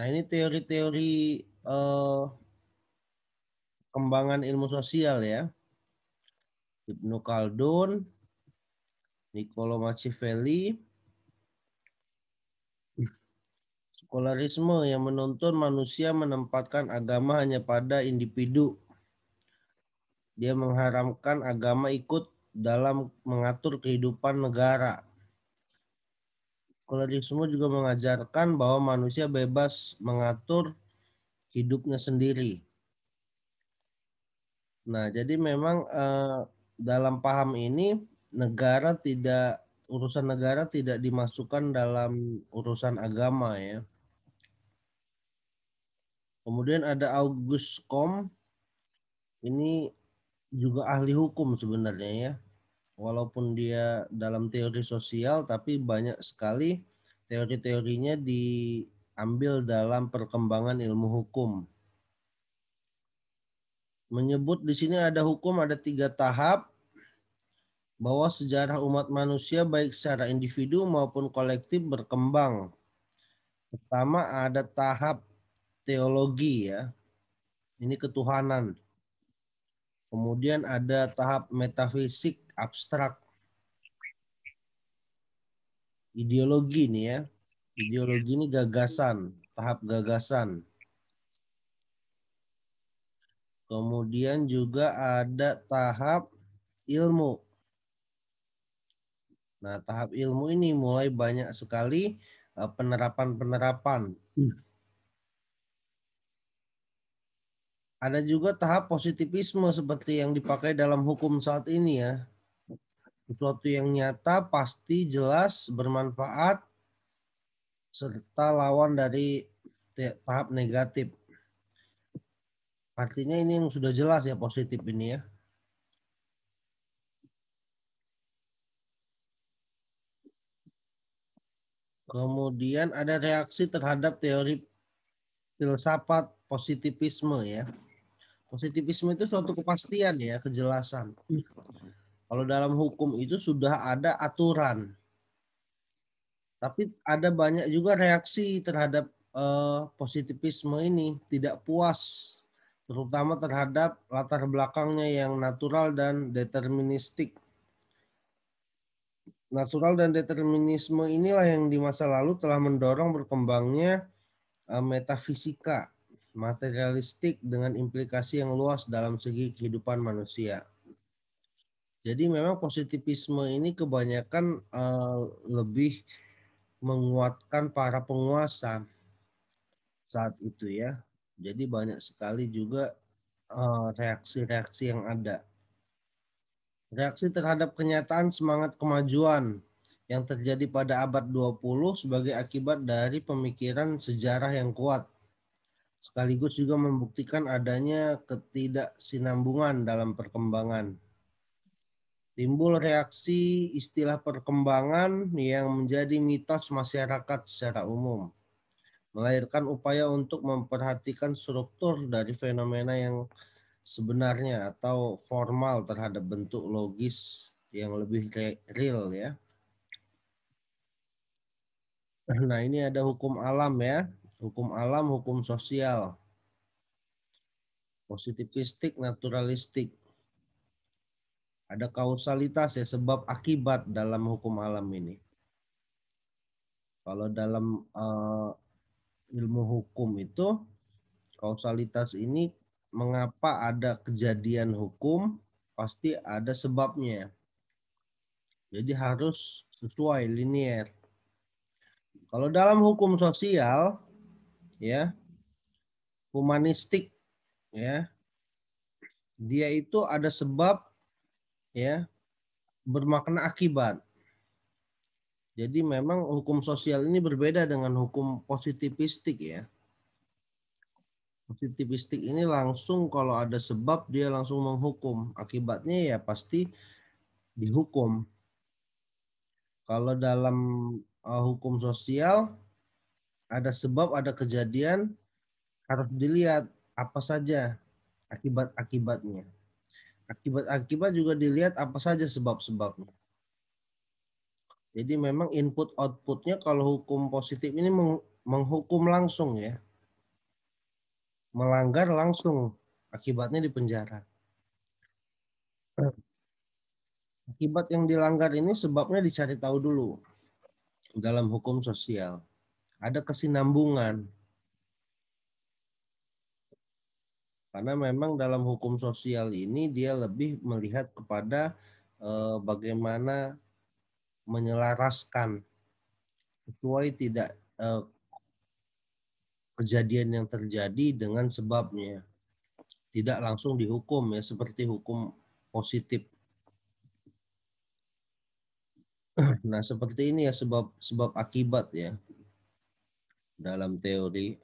Nah, ini teori-teori kembangan ilmu sosial ya. Ibnu Khaldun, Niccolo Machiavelli, sekularisme yang menuntun manusia menempatkan agama hanya pada individu. Dia mengharamkan agama ikut dalam mengatur kehidupan negara. Sekularisme juga mengajarkan bahwa manusia bebas mengatur hidupnya sendiri. Nah, jadi memang dalam paham ini urusan negara tidak dimasukkan dalam urusan agama ya. Kemudian ada Auguste Comte, ini juga ahli hukum sebenarnya ya. Walaupun dia dalam teori sosial, tapi banyak sekali teori-teorinya diambil dalam perkembangan ilmu hukum. Menyebut di sini ada hukum, ada 3 tahap, bahwa sejarah umat manusia baik secara individu maupun kolektif berkembang. Pertama ada tahap teologi ya, ini ketuhanan. Kemudian ada tahap metafisik abstrak, ideologi nih ya. Ideologi ini gagasan, tahap gagasan. Kemudian juga ada tahap ilmu. Nah, tahap ilmu ini mulai banyak sekali penerapan-penerapan. Ada juga tahap positivisme seperti yang dipakai dalam hukum saat ini ya. Sesuatu yang nyata, pasti, jelas, bermanfaat, serta lawan dari tahap negatif. Artinya ini yang sudah jelas ya positif ini ya. Kemudian ada reaksi terhadap teori filsafat positivisme ya. Positivisme itu suatu kepastian ya, kejelasan. Kalau dalam hukum itu sudah ada aturan. Tapi ada banyak juga reaksi terhadap positivisme ini, tidak puas, terutama terhadap latar belakangnya yang natural dan deterministik. Natural dan determinisme inilah yang di masa lalu telah mendorong berkembangnya metafisika materialistik dengan implikasi yang luas dalam segi kehidupan manusia. Jadi memang positivisme ini kebanyakan lebih menguatkan para penguasa saat itu ya. Jadi banyak sekali juga reaksi-reaksi yang ada. Reaksi terhadap kenyataan semangat kemajuan yang terjadi pada abad 20 sebagai akibat dari pemikiran sejarah yang kuat. Sekaligus juga membuktikan adanya ketidaksinambungan dalam perkembangan. Timbul reaksi istilah perkembangan yang menjadi mitos masyarakat secara umum, melahirkan upaya untuk memperhatikan struktur dari fenomena yang sebenarnya atau formal terhadap bentuk logis yang lebih real ya. Nah, ini ada hukum alam ya, hukum alam, hukum sosial, positivistik, naturalistik. Ada kausalitas ya, sebab akibat dalam hukum alam ini. Kalau dalam ilmu hukum itu kausalitas ini, mengapa ada kejadian hukum pasti ada sebabnya. Jadi harus sesuai linier. Kalau dalam hukum sosial ya, humanistik ya, dia itu ada sebab ya, bermakna akibat. Jadi memang hukum sosial ini berbeda dengan hukum positivistik ya. Positivistik ini langsung kalau ada sebab dia langsung menghukum. Akibatnya ya pasti dihukum. Kalau dalam hukum sosial ada sebab, ada kejadian, harus dilihat apa saja akibat-akibatnya. Akibat-akibat juga dilihat apa saja sebab-sebabnya. Jadi memang input outputnya kalau hukum positif ini menghukum langsung ya. melanggar langsung akibatnya di penjara. Akibat yang dilanggar ini sebabnya dicari tahu dulu dalam hukum sosial. Ada kesinambungan. Karena memang dalam hukum sosial ini dia lebih melihat kepada bagaimana menyelaraskan sesuai tidak kejadian yang terjadi dengan sebabnya. Tidak langsung dihukum ya seperti hukum positif. Nah, seperti ini ya sebab akibat ya dalam teori.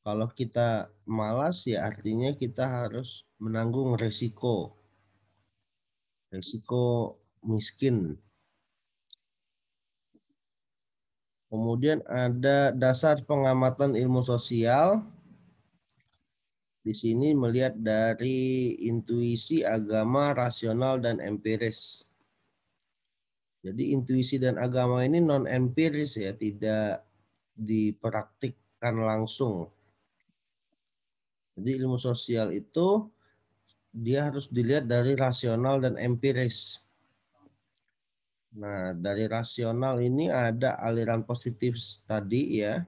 Kalau kita malas ya artinya kita harus menanggung resiko miskin. Kemudian ada dasar pengamatan ilmu sosial. Di sini melihat dari intuisi, agama, rasional, dan empiris. Jadi intuisi dan agama ini non empiris ya, tidak dipraktikkan langsung. Jadi ilmu sosial itu dia harus dilihat dari rasional dan empiris. Nah, dari rasional ini ada aliran positif tadi ya,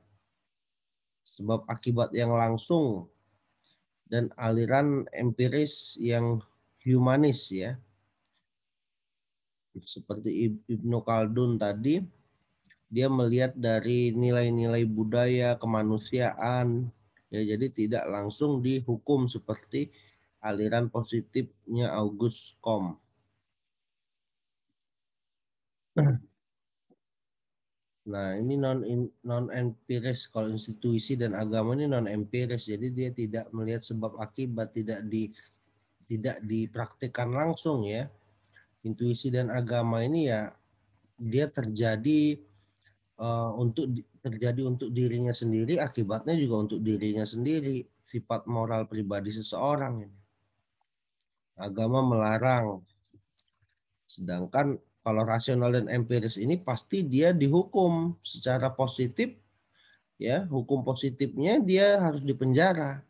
sebab akibat yang langsung, dan aliran empiris yang humanis ya. Seperti Ibnu Khaldun tadi, dia melihat dari nilai-nilai budaya, kemanusiaan, ya jadi tidak langsung dihukum seperti aliran positifnya Auguste Comte. Nah, ini non empiris. Kalau institusi dan agama ini non empiris, jadi dia tidak melihat sebab akibat, tidak dipraktikkan langsung ya. Intuisi dan agama ini ya dia terjadi untuk dirinya sendiri, akibatnya juga untuk dirinya sendiri. Sifat moral pribadi seseorang ini. Agama melarang. Sedangkan kalau rasional dan empiris ini pasti dia dihukum secara positif ya, hukum positifnya dia harus dipenjara.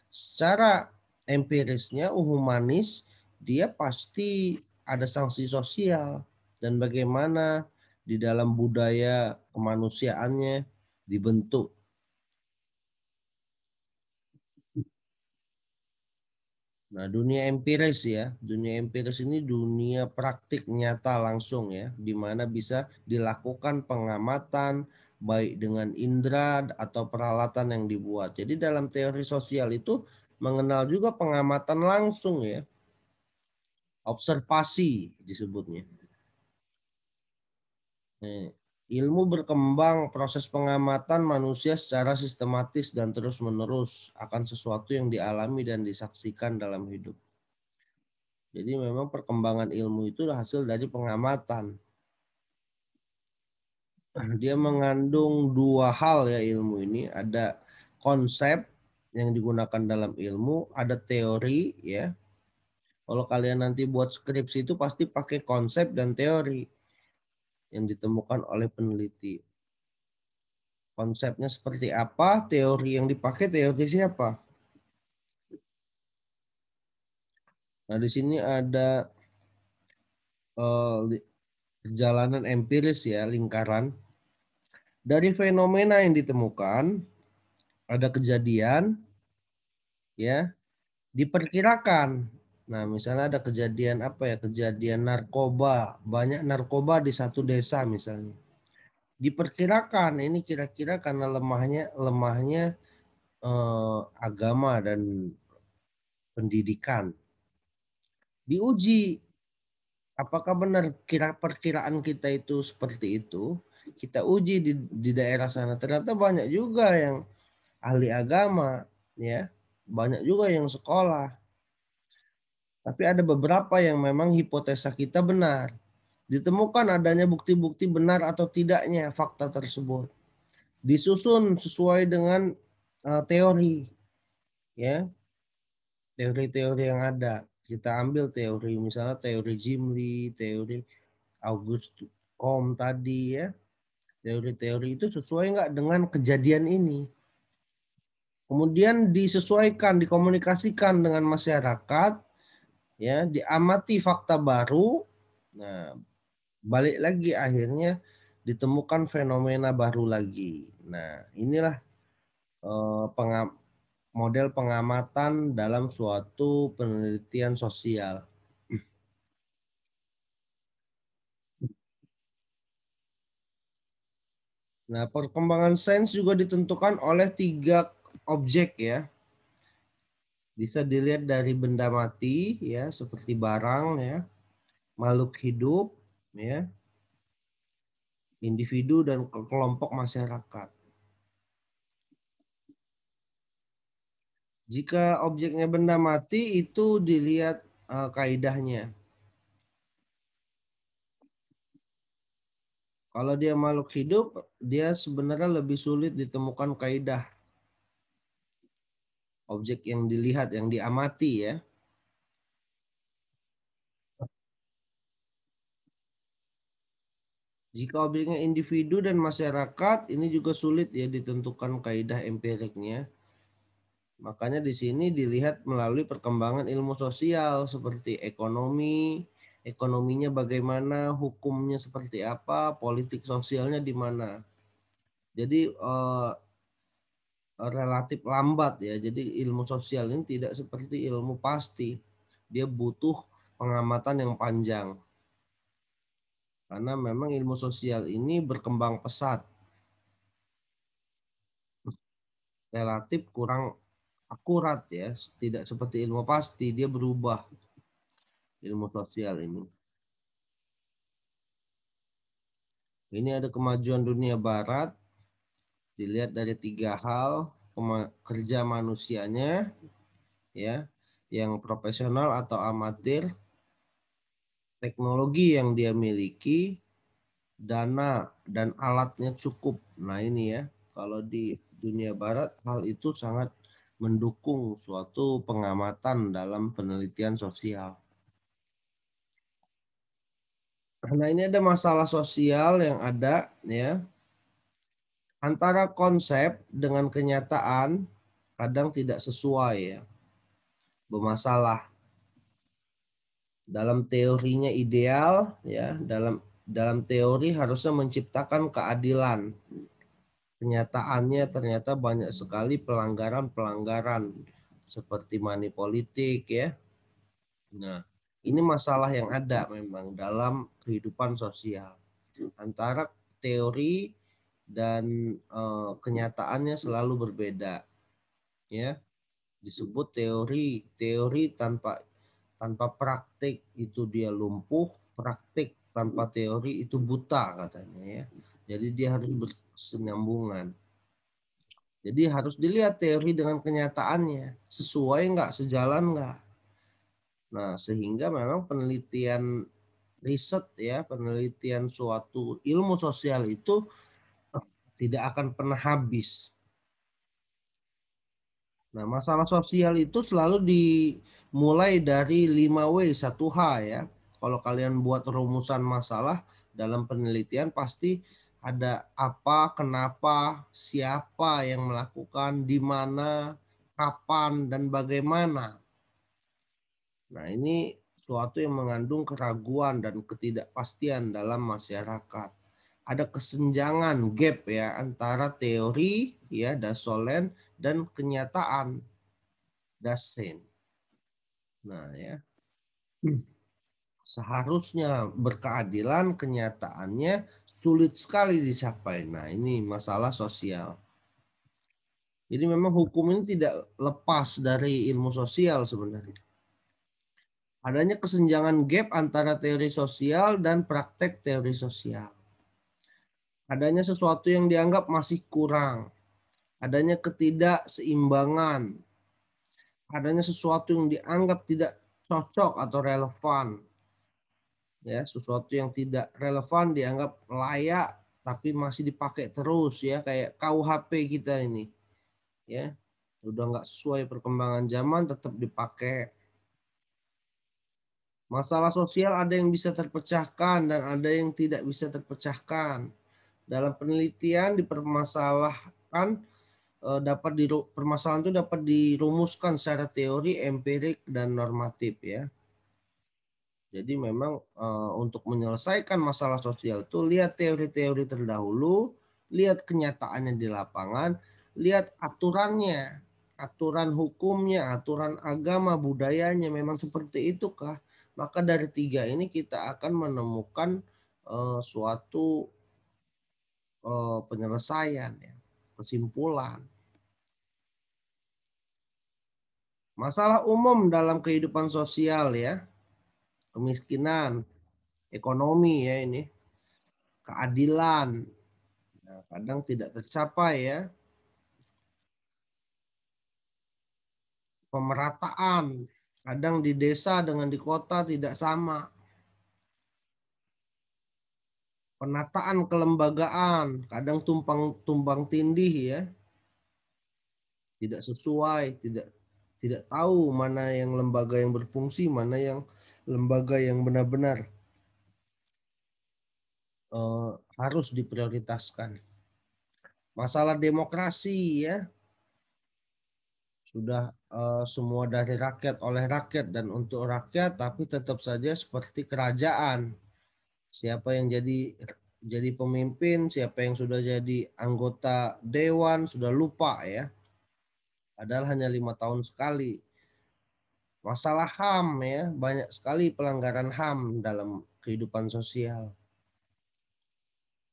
Secara empirisnya, humanis, dia pasti ada sanksi sosial dan bagaimana di dalam budaya kemanusiaannya dibentuk. Nah, dunia empiris ya, dunia empiris ini dunia praktik nyata langsung ya, di mana bisa dilakukan pengamatan baik dengan indera atau peralatan yang dibuat. Jadi dalam teori sosial itu mengenal juga pengamatan langsung ya, observasi disebutnya. Ilmu berkembang, proses pengamatan manusia secara sistematis dan terus-menerus akan sesuatu yang dialami dan disaksikan dalam hidup. Jadi memang perkembangan ilmu itu hasil dari pengamatan. Dia mengandung dua hal ya ilmu ini. Ada konsep yang digunakan dalam ilmu, ada teori ya. Kalau kalian nanti buat skripsi itu pasti pakai konsep dan teori yang ditemukan oleh peneliti. Konsepnya seperti apa, teori yang dipakai teori siapa. Nah, di sini ada perjalanan empiris ya, lingkaran. Dari fenomena yang ditemukan, ada kejadian ya, diperkirakan. Nah, misalnya ada kejadian apa ya? Kejadian narkoba, banyak narkoba di satu desa misalnya. Diperkirakan ini kira-kira karena lemahnya agama dan pendidikan. Diuji apakah benar perkiraan kita itu seperti itu. Kita uji di daerah sana. Ternyata banyak juga yang ahli agama, ya, banyak juga yang sekolah. Tapi ada beberapa yang memang hipotesa kita benar. Ditemukan adanya bukti-bukti benar atau tidaknya fakta tersebut. Disusun sesuai dengan teori, ya, teori-teori yang ada. Kita ambil teori, misalnya teori Zimli, teori Auguste Comte tadi ya. Teori-teori itu sesuai nggak dengan kejadian ini? Kemudian disesuaikan, dikomunikasikan dengan masyarakat, ya, diamati fakta baru. Nah, balik lagi akhirnya ditemukan fenomena baru lagi. Nah, inilah eh, pengam- model pengamatan dalam suatu penelitian sosial. Nah, perkembangan sains juga ditentukan oleh tiga objek ya. Bisa dilihat dari benda mati ya, seperti barang ya, makhluk hidup ya, individu dan kelompok masyarakat. Jika objeknya benda mati itu dilihat kaidahnya. Kalau dia makhluk hidup, dia sebenarnya lebih sulit ditemukan kaidah objek yang dilihat, yang diamati ya. Jika objeknya individu dan masyarakat, ini juga sulit ya ditentukan kaidah empiriknya. Makanya di sini dilihat melalui perkembangan ilmu sosial seperti ekonomi, ekonominya bagaimana, hukumnya seperti apa, politik sosialnya di mana. Jadi relatif lambat ya. Jadi ilmu sosial ini tidak seperti ilmu pasti. Dia butuh pengamatan yang panjang. Karena memang ilmu sosial ini berkembang pesat. Relatif kurang akurat ya. Tidak seperti ilmu pasti, dia berubah ilmu sosial ini. Ini ada kemajuan dunia barat, dilihat dari tiga hal, kerja manusianya, ya, yang profesional atau amatir, teknologi yang dia miliki, dana dan alatnya cukup. Nah ini ya, kalau di dunia barat hal itu sangat mendukung suatu pengamatan dalam penelitian sosial. Nah ini ada masalah sosial yang ada ya, antara konsep dengan kenyataan kadang tidak sesuai ya, bermasalah. Dalam teorinya ideal ya, dalam teori harusnya menciptakan keadilan. Kenyataannya ternyata banyak sekali pelanggaran-pelanggaran seperti money politik ya. Nah, ini masalah yang ada memang dalam kehidupan sosial. Antara teori dan kenyataannya selalu berbeda ya. Disebut teori, teori tanpa praktik itu dia lumpuh, praktik tanpa teori itu buta katanya ya. Jadi dia harus bersenambungan. Jadi harus dilihat teori dengan kenyataannya, sesuai nggak, sejalan nggak. Nah, sehingga memang penelitian riset ya, penelitian suatu ilmu sosial itu tidak akan pernah habis. Nah, masalah sosial itu selalu dimulai dari 5W1H ya. Kalau kalian buat rumusan masalah dalam penelitian pasti ada apa, kenapa, siapa yang melakukan, di mana, kapan, dan bagaimana. Nah, ini suatu yang mengandung keraguan dan ketidakpastian dalam masyarakat. Ada kesenjangan gap ya antara teori ya dasolen dan kenyataan dasen. Nah, ya. Seharusnya berkeadilan, kenyataannya sulit sekali dicapai. Nah, ini masalah sosial. Jadi memang hukum ini tidak lepas dari ilmu sosial sebenarnya. Adanya kesenjangan gap antara teori sosial dan praktek teori sosial. Adanya sesuatu yang dianggap masih kurang. Adanya ketidakseimbangan. Adanya sesuatu yang dianggap tidak cocok atau relevan. Ya, sesuatu yang tidak relevan dianggap layak tapi masih dipakai terus ya, kayak KUHP kita ini ya, udah nggak sesuai perkembangan zaman tetap dipakai. Masalah sosial ada yang bisa terpecahkan dan ada yang tidak bisa terpecahkan. Dalam penelitian dipermasalahkan permasalahan itu dapat dirumuskan secara teori, empirik, dan normatif ya. Jadi memang untuk menyelesaikan masalah sosial itu lihat teori-teori terdahulu, lihat kenyataannya di lapangan, lihat aturannya, aturan hukumnya, aturan agama, budayanya memang seperti itukah? Maka dari tiga ini kita akan menemukan suatu penyelesaian ya, kesimpulan. Masalah umum dalam kehidupan sosial ya, kemiskinan, ekonomi ya ini, keadilan, nah, kadang tidak tercapai ya, pemerataan, kadang di desa dengan di kota tidak sama, penataan kelembagaan, kadang tumbang tindih ya, tidak sesuai, tidak tahu mana yang lembaga yang berfungsi, mana yang lembaga yang benar-benar harus diprioritaskan. Masalah demokrasi ya, sudah semua dari rakyat, oleh rakyat, dan untuk rakyat, tapi tetap saja seperti kerajaan. Siapa yang jadi pemimpin, siapa yang sudah jadi anggota dewan, sudah lupa ya. Padahal hanya 5 tahun sekali. Masalah HAM ya, banyak sekali pelanggaran HAM dalam kehidupan sosial.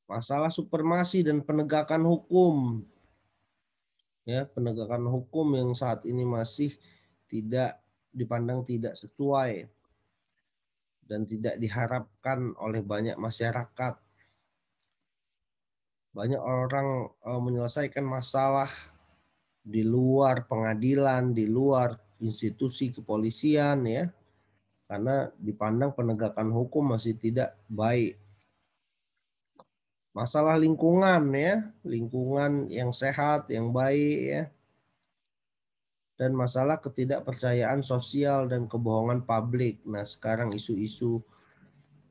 Masalah supremasi dan penegakan hukum. Ya, penegakan hukum yang saat ini masih tidak dipandang tidak sesuai dan tidak diharapkan oleh banyak masyarakat. Banyak orang menyelesaikan masalah di luar pengadilan, di luar institusi kepolisian ya, karena dipandang penegakan hukum masih tidak baik. Masalah lingkungan ya, lingkungan yang sehat, yang baik ya, dan masalah ketidakpercayaan sosial dan kebohongan publik. Nah, sekarang isu-isu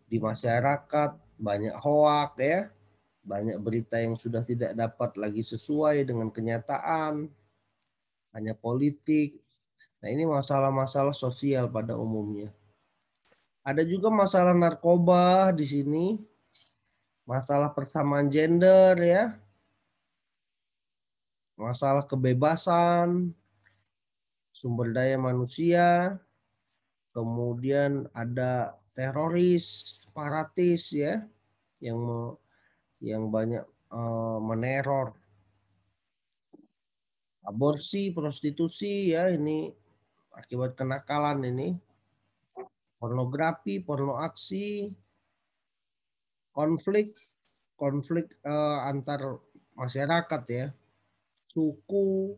di masyarakat banyak hoak ya, banyak berita yang sudah tidak dapat lagi sesuai dengan kenyataan, hanya politik. Nah, ini masalah-masalah sosial pada umumnya. Ada juga masalah narkoba di sini, masalah persamaan gender ya, masalah kebebasan, sumber daya manusia, kemudian ada teroris, separatis ya, yang banyak meneror, aborsi, prostitusi ya, ini akibat kenakalan ini, pornografi, porno aksi, konflik konflik antar masyarakat ya, suku,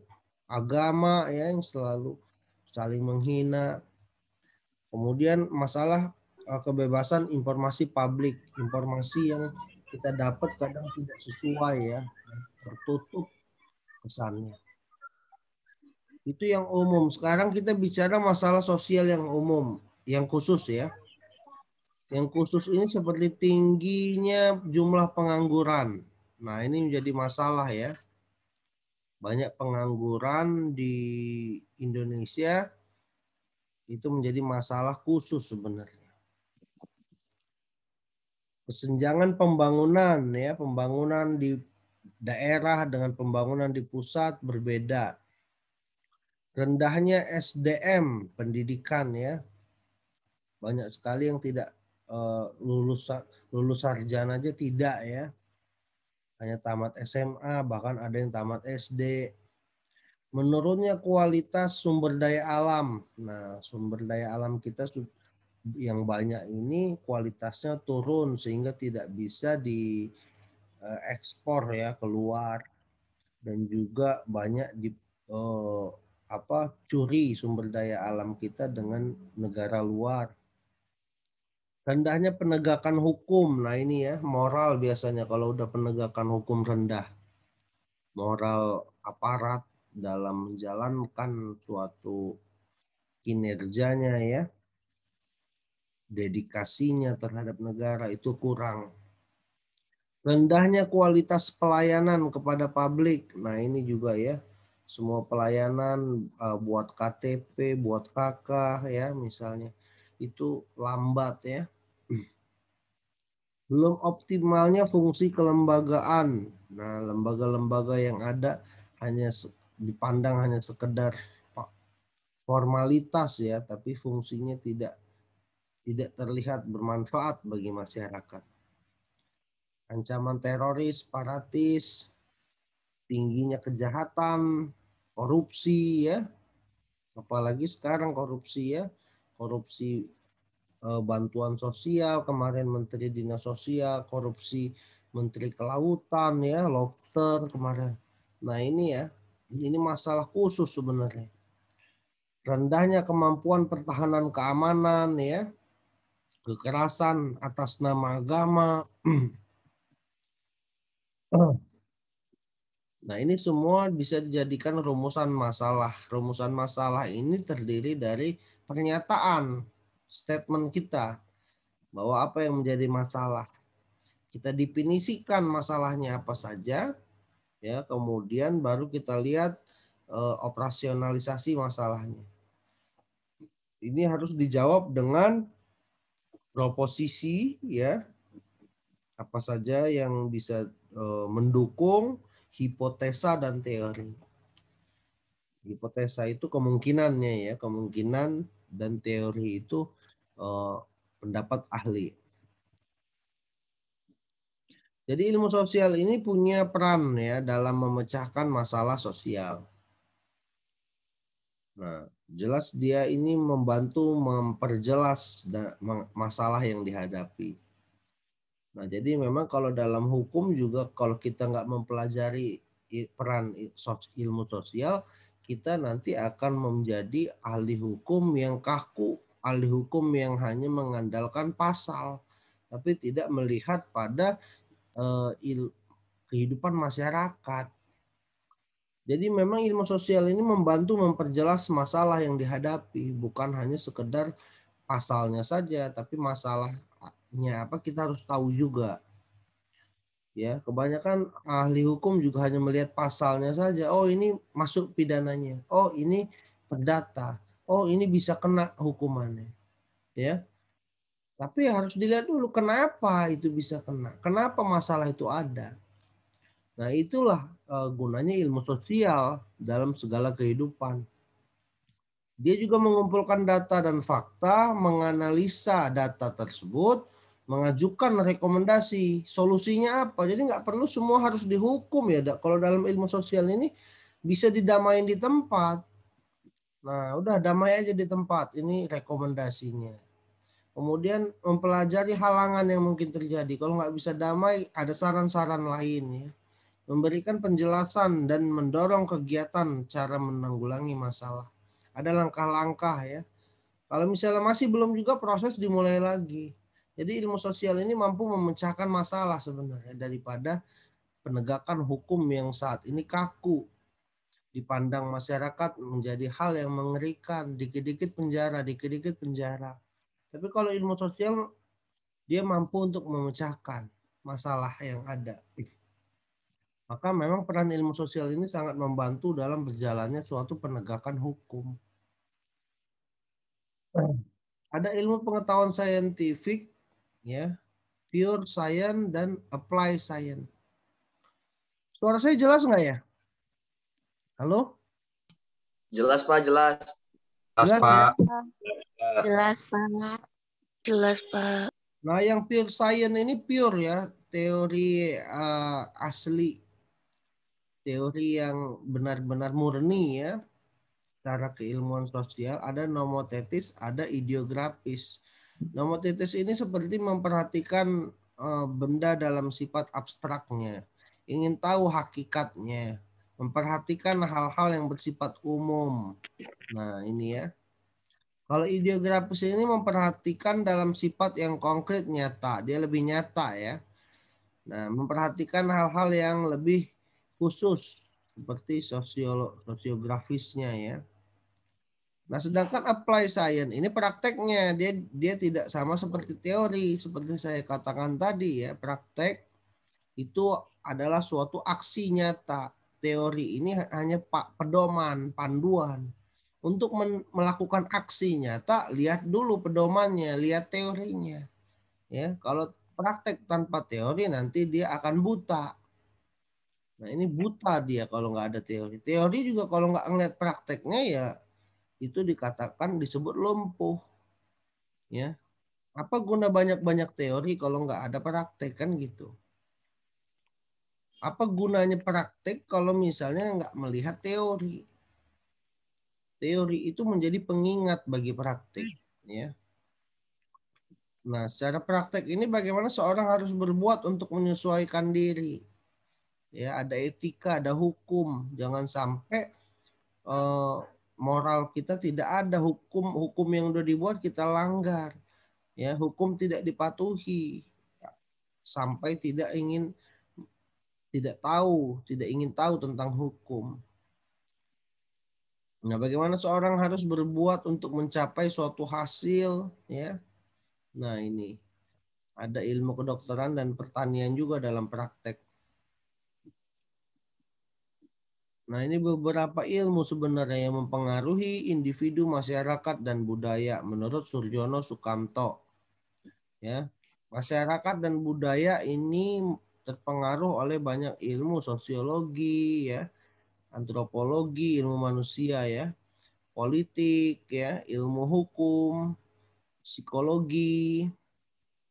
agama ya yang selalu saling menghina. Kemudian masalah kebebasan informasi publik, informasi yang kita dapat kadang tidak sesuai ya, tertutup kesannya. Itu yang umum. Sekarang kita bicara masalah sosial yang umum, yang khusus ya. Yang khusus ini seperti tingginya jumlah pengangguran. Nah, ini menjadi masalah ya. Banyak pengangguran di Indonesia itu menjadi masalah khusus sebenarnya. Kesenjangan pembangunan ya, pembangunan di daerah dengan pembangunan di pusat berbeda. Rendahnya SDM pendidikan ya. Banyak sekali yang tidak lulus sarjana aja tidak ya. Hanya tamat SMA, bahkan ada yang tamat SD. Menurunnya kualitas sumber daya alam. Nah, sumber daya alam kita yang banyak ini kualitasnya turun sehingga tidak bisa diekspor ya keluar, dan juga banyak curi sumber daya alam kita dengan negara luar. Rendahnya penegakan hukum. Nah, ini ya, moral biasanya kalau udah penegakan hukum rendah. Moral aparat dalam menjalankan suatu kinerjanya ya, dedikasinya terhadap negara itu kurang. Rendahnya kualitas pelayanan kepada publik. Nah, ini juga ya, semua pelayanan buat KTP, buat KK ya misalnya itu lambat ya. Belum optimalnya fungsi kelembagaan. Nah, lembaga-lembaga yang ada hanya dipandang hanya sekedar formalitas ya, tapi fungsinya tidak terlihat bermanfaat bagi masyarakat. Ancaman teroris, separatis, tingginya kejahatan, korupsi ya, apalagi sekarang korupsi ya, korupsi bantuan sosial, kemarin Menteri Dinas Sosial, korupsi Menteri Kelautan ya, lobster kemarin. Nah ini ya, ini masalah khusus sebenarnya. Rendahnya kemampuan pertahanan keamanan ya, kekerasan atas nama agama. Nah ini semua bisa dijadikan rumusan masalah. Rumusan masalah ini terdiri dari pernyataan, statement kita bahwa apa yang menjadi masalah. Kita definisikan masalahnya apa saja, ya kemudian baru kita lihat operasionalisasi masalahnya. Ini harus dijawab dengan proposisi ya, apa saja yang bisa mendukung hipotesa dan teori. Hipotesa itu kemungkinannya ya, kemungkinan, dan teori itu pendapat ahli. Jadi ilmu sosial ini punya peran ya dalam memecahkan masalah sosial. Nah, jelas dia ini membantu memperjelas masalah yang dihadapi. Nah, jadi memang kalau dalam hukum juga kalau kita nggak mempelajari peran ilmu sosial, kita nanti akan menjadi ahli hukum yang kaku, ahli hukum yang hanya mengandalkan pasal, tapi tidak melihat pada kehidupan masyarakat. Jadi memang ilmu sosial ini membantu memperjelas masalah yang dihadapi, bukan hanya sekedar pasalnya saja, tapi masalahnya apa kita harus tahu juga. Ya, kebanyakan ahli hukum juga hanya melihat pasalnya saja. Oh, ini masuk pidananya. Oh, ini perdata. Oh, ini bisa kena hukumannya. Ya. Tapi harus dilihat dulu kenapa itu bisa kena. Kenapa masalah itu ada. Nah, itulah gunanya ilmu sosial dalam segala kehidupan. Dia juga mengumpulkan data dan fakta, menganalisa data tersebut, mengajukan rekomendasi. Solusinya apa? Jadi nggak perlu semua harus dihukum ya. Kalau dalam ilmu sosial ini bisa didamain di tempat. Nah, udah damai aja di tempat. Ini rekomendasinya. Kemudian mempelajari halangan yang mungkin terjadi. Kalau nggak bisa damai, ada saran-saran lain ya. Memberikan penjelasan dan mendorong kegiatan cara menanggulangi masalah. Ada langkah-langkah ya. Kalau misalnya masih belum juga proses dimulai lagi. Jadi ilmu sosial ini mampu memecahkan masalah sebenarnya daripada penegakan hukum yang saat ini kaku. Dipandang masyarakat menjadi hal yang mengerikan. Dikit-dikit penjara, dikit-dikit penjara. Tapi kalau ilmu sosial dia mampu untuk memecahkan masalah yang ada. Maka memang peran ilmu sosial ini sangat membantu dalam berjalannya suatu penegakan hukum. Ada ilmu pengetahuan saintifik, ya, pure science dan apply science. Suara saya jelas nggak ya? Halo? Jelas Pak, jelas. Jelas Pak. Jelas Pak. Jelas Pak. Nah, yang pure science ini pure ya, teori asli, teori yang benar-benar murni ya. Cara keilmuan sosial ada nomotetis, ada ideografis. Nomotetis ini seperti memperhatikan benda dalam sifat abstraknya, ingin tahu hakikatnya, memperhatikan hal-hal yang bersifat umum. Nah ini ya. Kalau ideografis ini memperhatikan dalam sifat yang konkret nyata, dia lebih nyata ya. Nah memperhatikan hal-hal yang lebih khusus seperti sosiografisnya ya. Nah, sedangkan apply science ini prakteknya dia tidak sama seperti teori, seperti saya katakan tadi ya, praktek itu adalah suatu aksi nyata. teori ini hanya pedoman, panduan. Untuk melakukan aksi nyata, lihat dulu pedomannya, lihat teorinya. Ya, kalau praktek tanpa teori nanti dia akan buta. Nah, ini buta dia kalau nggak ada teori. Teori juga kalau nggak ngeliat prakteknya ya itu dikatakan disebut lumpuh. Ya, apa guna banyak-banyak teori kalau nggak ada praktek kan gitu? Apa gunanya praktek kalau misalnya nggak melihat teori? Teori itu menjadi pengingat bagi praktek, ya. Nah, secara praktek ini bagaimana seorang harus berbuat untuk menyesuaikan diri. Ya, ada etika, ada hukum. Jangan sampai moral kita tidak ada, hukum yang udah dibuat kita langgar. Ya, hukum tidak dipatuhi sampai tidak ingin tahu tentang hukum. Nah, bagaimana seorang harus berbuat untuk mencapai suatu hasil, ya. Nah, ini ada ilmu kedokteran dan pertanian juga dalam praktek. Nah, ini beberapa ilmu sebenarnya yang mempengaruhi individu, masyarakat, dan budaya menurut Surjono Sukamto. Ya, masyarakat dan budaya ini terpengaruh oleh banyak ilmu sosiologi, ya, antropologi, ilmu manusia, ya, politik, ya, ilmu hukum, psikologi,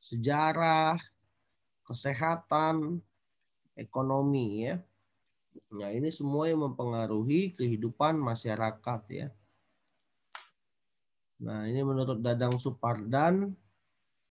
sejarah, kesehatan, ekonomi, ya. Nah, ini semua yang mempengaruhi kehidupan masyarakat, ya. Nah, ini menurut Dadang Supardan,